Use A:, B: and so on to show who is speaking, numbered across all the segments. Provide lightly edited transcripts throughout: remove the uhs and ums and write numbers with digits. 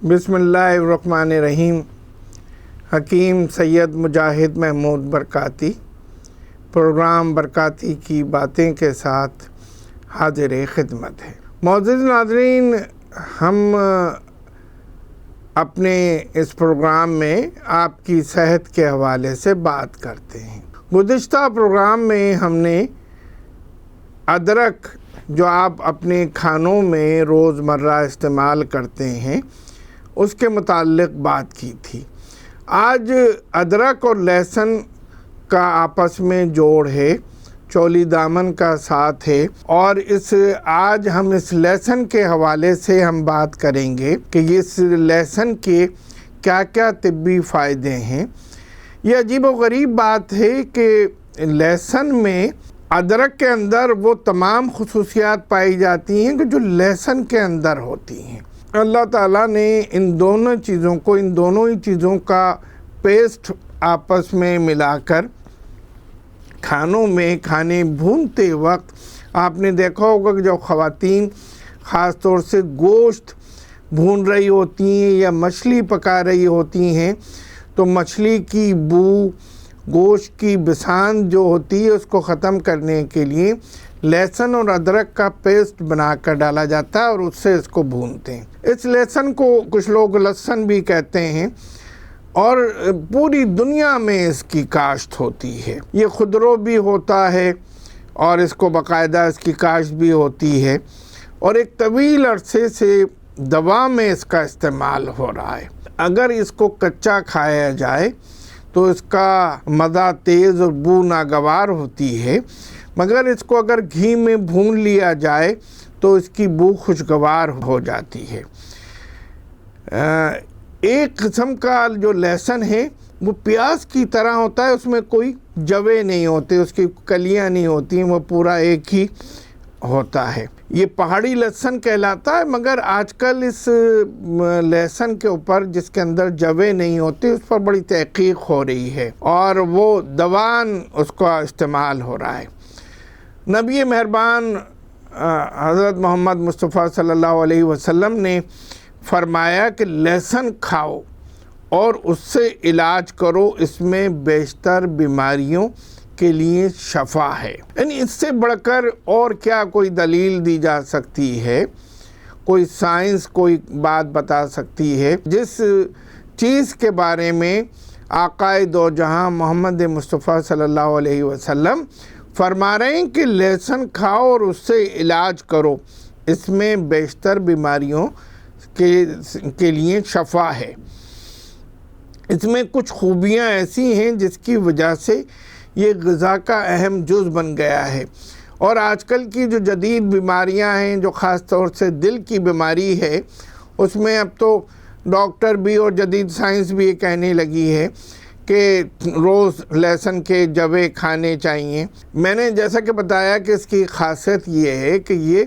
A: بسم اللہ الرحمن الرحیم۔ حکیم سید مجاہد محمود برکاتی پروگرام برکاتی کی باتیں کے ساتھ حاضر خدمت ہے۔ معزز ناظرین، ہم اپنے اس پروگرام میں آپ کی صحت کے حوالے سے بات کرتے ہیں۔ گزشتہ پروگرام میں ہم نے ادرک جو آپ اپنے کھانوں میں روزمرہ استعمال کرتے ہیں اس کے متعلق بات کی تھی۔ آج ادرک اور لہسن کا آپس میں جوڑ ہے، چولی دامن کا ساتھ ہے، اور آج ہم اس لہسن کے حوالے سے ہم بات کریں گے کہ اس لہسن کے کیا کیا طبی فائدے ہیں۔ یہ عجیب و غریب بات ہے کہ لہسن میں ادرک کے اندر وہ تمام خصوصیات پائی جاتی ہیں کہ جو لہسن کے اندر ہوتی ہیں۔ اللہ تعالیٰ نے ان دونوں ہی چیزوں کا پیسٹ آپس میں ملا کر کھانے بھونتے وقت آپ نے دیکھا ہوگا کہ جو خواتین خاص طور سے گوشت بھون رہی ہوتی ہیں یا مچھلی پکا رہی ہوتی ہیں تو مچھلی کی بو، گوشت کی بسان جو ہوتی ہے اس کو ختم کرنے کے لیے لہسن اور ادرک کا پیسٹ بنا کر ڈالا جاتا ہے اور اس سے اس کو بھونتے ہیں۔ اس لہسن کو کچھ لوگ لہسن بھی کہتے ہیں اور پوری دنیا میں اس کی کاشت ہوتی ہے۔ یہ خودرو بھی ہوتا ہے اور اس کو باقاعدہ اس کی کاشت بھی ہوتی ہے، اور ایک طویل عرصے سے دوا میں اس کا استعمال ہو رہا ہے۔ اگر اس کو کچا کھایا جائے تو اس کا مزہ تیز اور بو ناگوار ہوتی ہے، مگر اس کو اگر گھی میں بھون لیا جائے تو اس کی بو خوشگوار ہو جاتی ہے۔ ایک قسم کا جو لہسن ہے وہ پیاز کی طرح ہوتا ہے، اس میں کوئی جوے نہیں ہوتے، اس کی کلیاں نہیں ہوتی ہیں، وہ پورا ایک ہی ہوتا ہے۔ یہ پہاڑی لہسن کہلاتا ہے، مگر آج کل اس لہسن کے اوپر جس کے اندر جوے نہیں ہوتے اس پر بڑی تحقیق ہو رہی ہے اور وہ دوان اس کا استعمال ہو رہا ہے۔ نبی مہربان حضرت محمد مصطفیٰ صلی اللہ علیہ وسلم نے فرمایا کہ لہسن کھاؤ اور اس سے علاج کرو، اس میں بیشتر بیماریوں کے لیے شفا ہے۔ یعنی اس سے بڑھ کر اور کیا کوئی دلیل دی جا سکتی ہے، کوئی سائنس کوئی بات بتا سکتی ہے جس چیز کے بارے میں آقائے دو جہاں محمد مصطفیٰ صلی اللہ علیہ وسلم فرما رہے ہیں کہ لہسن کھاؤ اور اس سے علاج کرو، اس میں بیشتر بیماریوں کے لیے شفا ہے۔ اس میں کچھ خوبیاں ایسی ہیں جس کی وجہ سے یہ غذا کا اہم جز بن گیا ہے، اور آج کل کی جو جدید بیماریاں ہیں جو خاص طور سے دل کی بیماری ہے اس میں اب تو ڈاکٹر بھی اور جدید سائنس بھی یہ کہنے لگی ہے کہ روز لہسن کے جوے کھانے چاہیے۔ میں نے جیسا کہ بتایا کہ اس کی خاصیت یہ ہے کہ یہ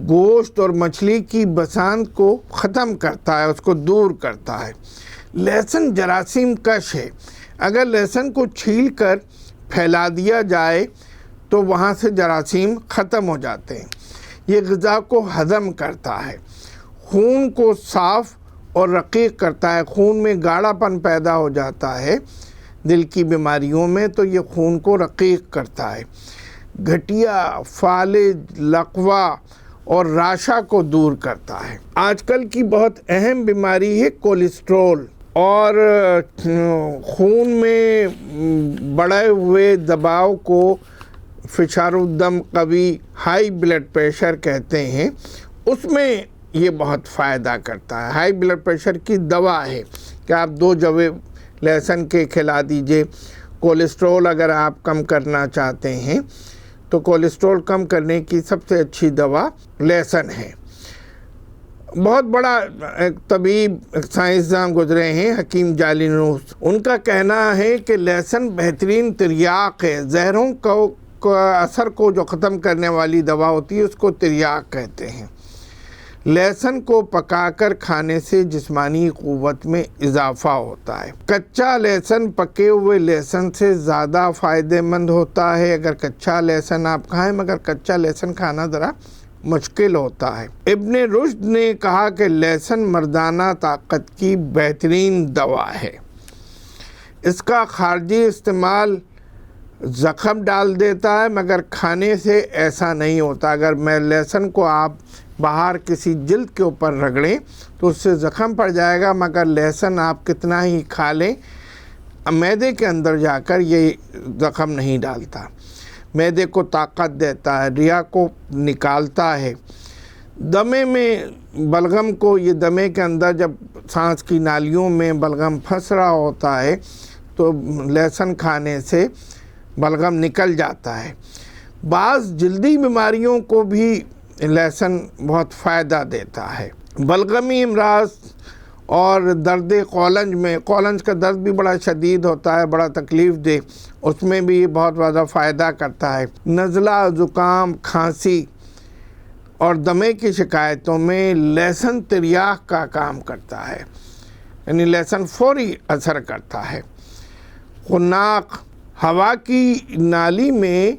A: گوشت اور مچھلی کی بسانت کو ختم کرتا ہے، اس کو دور کرتا ہے۔ لہسن جراثیم کش ہے، اگر لہسن کو چھیل کر پھیلا دیا جائے تو وہاں سے جراثیم ختم ہو جاتے ہیں۔ یہ غذا کو ہضم کرتا ہے، خون کو صاف اور رقیق کرتا ہے، خون میں گاڑھا پن پیدا ہو جاتا ہے دل کی بیماریوں میں تو یہ خون کو رقیق کرتا ہے، گٹھیا، فالج، لقوہ اور راشا کو دور کرتا ہے۔ آج کل کی بہت اہم بیماری ہے کولیسٹرول، اور خون میں بڑھے ہوئے دباؤ کو فشار الدم قوی، ہائی بلڈ پریشر کہتے ہیں، اس میں یہ بہت فائدہ کرتا ہے۔ ہائی بلڈ پریشر کی دوا ہے کہ آپ 2 جوے لہسن کے کھلا دیجئے۔ کولیسٹرول اگر آپ کم کرنا چاہتے ہیں تو کولیسٹرول کم کرنے کی سب سے اچھی دوا لہسن ہے۔ بہت بڑا ایک طبیب سائنسداں گزرے ہیں حکیم جالینوس، ان کا کہنا ہے کہ لہسن بہترین تریاق ہے۔ زہروں کو اثر کو جو ختم کرنے والی دوا ہوتی ہے اس کو تریاق کہتے ہیں۔ لہسن کو پکا کر کھانے سے جسمانی قوت میں اضافہ ہوتا ہے۔ کچا لہسن پکے ہوئے لہسن سے زیادہ فائدہ مند ہوتا ہے۔ اگر کچا لہسن آپ کھائیں، مگر کچا لہسن کھانا ذرا مشکل ہوتا ہے۔ ابن رشد نے کہا کہ لہسن مردانہ طاقت کی بہترین دوا ہے۔ اس کا خارجی استعمال زخم ڈال دیتا ہے، مگر کھانے سے ایسا نہیں ہوتا۔ اگر میں لہسن کو آپ باہر کسی جلد کے اوپر رگڑیں تو اس سے زخم پڑ جائے گا، مگر لہسن آپ کتنا ہی کھا لیں معدے کے اندر جا کر یہ زخم نہیں ڈالتا۔ معدے کو طاقت دیتا ہے، ریا کو نکالتا ہے۔ دمے میں بلغم کو، یہ دمے کے اندر جب سانس کی نالیوں میں بلغم پھنس رہا ہوتا ہے تو لہسن کھانے سے بلغم نکل جاتا ہے۔ بعض جلدی بیماریوں کو بھی لہسن بہت فائدہ دیتا ہے۔ بلغمی امراض اور درد قولنج کا درد بھی بڑا شدید ہوتا ہے، بڑا تکلیف دہ، اس میں بھی یہ بہت زیادہ فائدہ کرتا ہے۔ نزلہ، زکام، کھانسی اور دمے کی شکایتوں میں لہسن تریاق کا کام کرتا ہے، یعنی لہسن فوری اثر کرتا ہے۔ خناق، ہوا کی نالی میں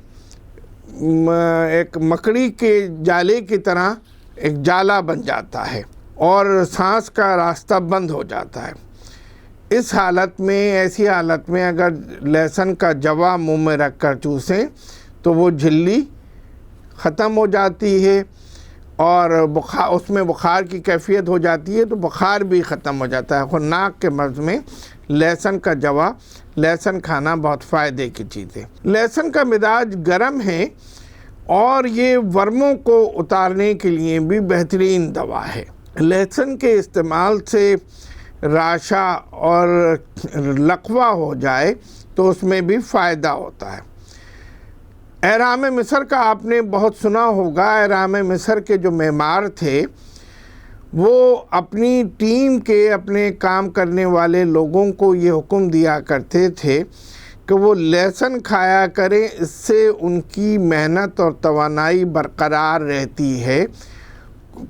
A: ایک مکڑی کے جالے کی طرح ایک جالا بن جاتا ہے اور سانس کا راستہ بند ہو جاتا ہے۔ اس حالت میں، ایسی حالت میں اگر لہسن کا جوا منہ میں رکھ کر چوسیں تو وہ جھلی ختم ہو جاتی ہے اور اس میں بخار کی کیفیت ہو جاتی ہے تو بخار بھی ختم ہو جاتا ہے۔ خناق کے مرض میں لہسن کا جوا، لہسن کھانا بہت فائدے کی چیز ہے۔ لہسن کا مزاج گرم ہے اور یہ ورموں کو اتارنے کے لیے بھی بہترین دوا ہے۔ لہسن کے استعمال سے راشا اور لقوہ ہو جائے تو اس میں بھی فائدہ ہوتا ہے۔ اہرام مصر کا آپ نے بہت سنا ہوگا۔ اہرام مصر کے جو معمار تھے وہ اپنی ٹیم کے، اپنے کام کرنے والے لوگوں کو یہ حکم دیا کرتے تھے کہ وہ لہسن کھایا کریں، اس سے ان کی محنت اور توانائی برقرار رہتی ہے،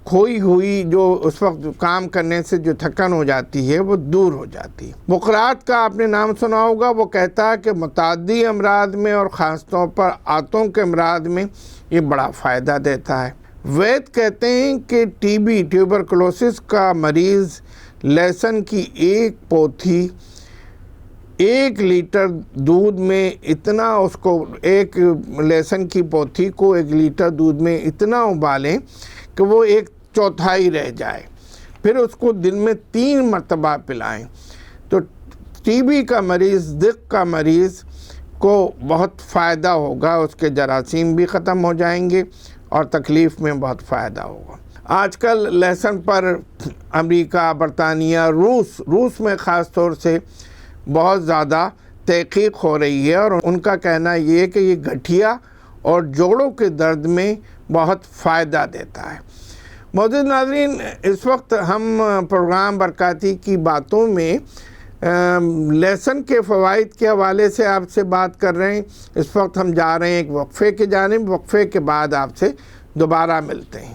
A: کھوئی ہوئی جو اس وقت کام کرنے سے جو تھکن ہو جاتی ہے وہ دور ہو جاتی ہے۔ بقرات کا آپ نے نام سنا ہوگا، وہ کہتا ہے کہ متعدی امراض میں اور خاص طور پر آنتوں کے امراض میں یہ بڑا فائدہ دیتا ہے۔ وید کہتے ہیں کہ ٹی بی، ٹیوبرکلوسس کا مریض لہسن کی ایک پوتھی 1 لیٹر دودھ میں اتنا، اس کو ایک لہسن کی پوتھی کو 1 لیٹر دودھ میں اتنا ابالیں کہ وہ 1/4 رہ جائے، پھر اس کو دن میں 3 مرتبہ پلائیں تو ٹی بی کا مریض، دق کا مریض کو بہت فائدہ ہوگا، اس کے جراثیم بھی ختم ہو جائیں گے اور تکلیف میں بہت فائدہ ہوگا۔ آج کل لہسن پر امریکہ، برطانیہ، روس میں خاص طور سے بہت زیادہ تحقیق ہو رہی ہے اور ان کا کہنا یہ ہے کہ یہ گٹھیا اور جوڑوں کے درد میں بہت فائدہ دیتا ہے۔ معزز ناظرین، اس وقت ہم پروگرام برکاتی کی باتوں میں لہسن کے فوائد کے حوالے سے آپ سے بات کر رہے ہیں۔ اس وقت ہم جا رہے ہیں ایک وقفے کی جانب، وقفے کے بعد آپ سے دوبارہ ملتے ہیں۔